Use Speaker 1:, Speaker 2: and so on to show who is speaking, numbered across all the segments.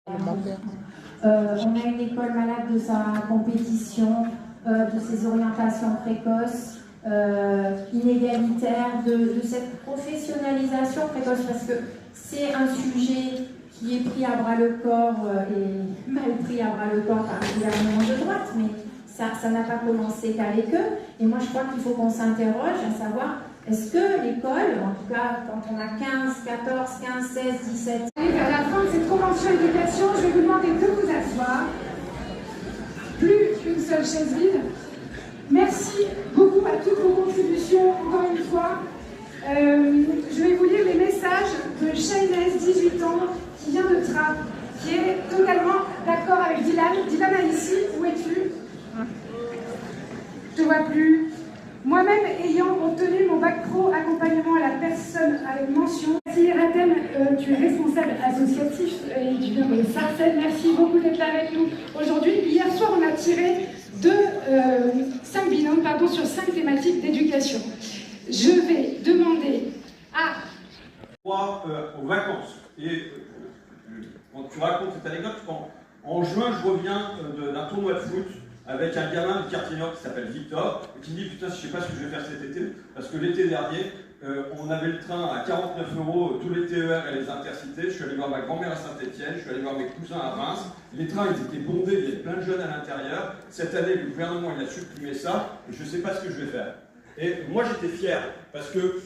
Speaker 1: On a une école malade de sa compétition, de ses orientations précoces, inégalitaires, de cette professionnalisation précoce, parce que c'est un sujet qui est pris à bras le corps et mal pris à bras le corps par le gouvernement de droite, mais ça n'a pas commencé qu'avec eux. Et moi je crois qu'il faut qu'on s'interroge à savoir, est-ce que l'école, en tout cas quand on a 15, 14, 15, 16, 17...
Speaker 2: À la fin de cette convention éducation, je vais vous demander de vous asseoir. Plus qu'une seule chaise vide. Merci beaucoup à toutes vos contributions, encore une fois. Je vais vous lire les messages de Shaynez, 18 ans, qui vient de Trappes, qui est totalement d'accord avec Dylan. Dylan, ici, où es-tu? Je ne te vois plus. Moi-même, ayant obtenu mon bac pro accompagnement à la personne avec mention. Merci Ratem, tu es responsable associatif et tu viens de Sarcelles. Merci beaucoup d'être là avec nous aujourd'hui. Hier soir, on a tiré 5 binômes sur 5 thématiques d'éducation. Je vais demander à...
Speaker 3: aux vacances. Et quand tu racontes cette anecdote, en juin, je reviens d'un tournoi de foot avec un gamin du quartier nord qui s'appelle Victor, et qui me dit « Putain, je sais pas ce que je vais faire cet été, parce que l'été dernier, on avait le train à 49 €, tous les TER et les intercités, je suis allé voir ma grand-mère à Saint-Étienne, je suis allé voir mes cousins à Reims, les trains ils étaient bondés, il y avait plein de jeunes à l'intérieur, cette année le gouvernement il a supprimé ça, et je ne sais pas ce que je vais faire. » Et moi j'étais fier, parce que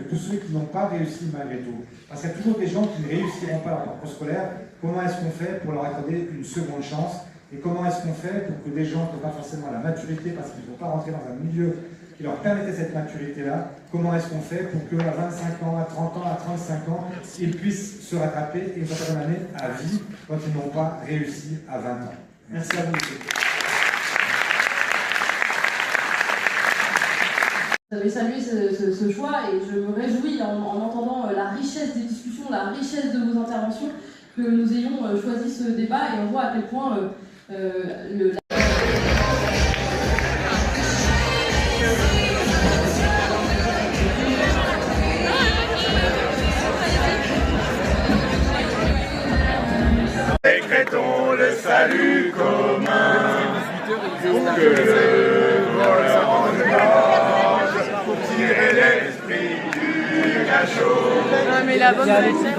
Speaker 4: tous ceux qui n'ont pas réussi malgré tout, parce qu'il y a toujours des gens qui ne réussiront pas leur parcours scolaire, comment est-ce qu'on fait pour leur accorder une seconde chance? Et comment est-ce qu'on fait pour que des gens qui n'ont pas forcément la maturité, parce qu'ils ne vont pas rentrer dans un milieu qui leur permettait cette maturité-là, comment est-ce qu'on fait pour qu'à 25 ans, à 30 ans, à 35 ans, ils puissent se rattraper et une certaine année à vie quand ils n'ont pas réussi à 20 ans? Merci à vous, monsieur.
Speaker 5: Vous avez salué ce choix et je me réjouis en entendant la richesse des discussions, la richesse de vos interventions, que nous ayons choisi ce débat et on voit à quel point
Speaker 6: Décrétons le salut commun pour que le voleur en mange, pour tirer l'esprit du cachot.
Speaker 7: Non mais la bonne solution.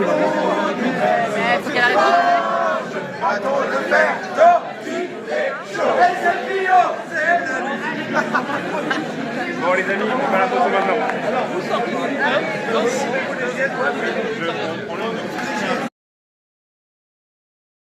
Speaker 7: Faut qu'elle arrête.
Speaker 6: Attends de faire tortiller chaud. Et c'est bio, c'est bon les amis, on va la poser maintenant. Alors, vous sortez.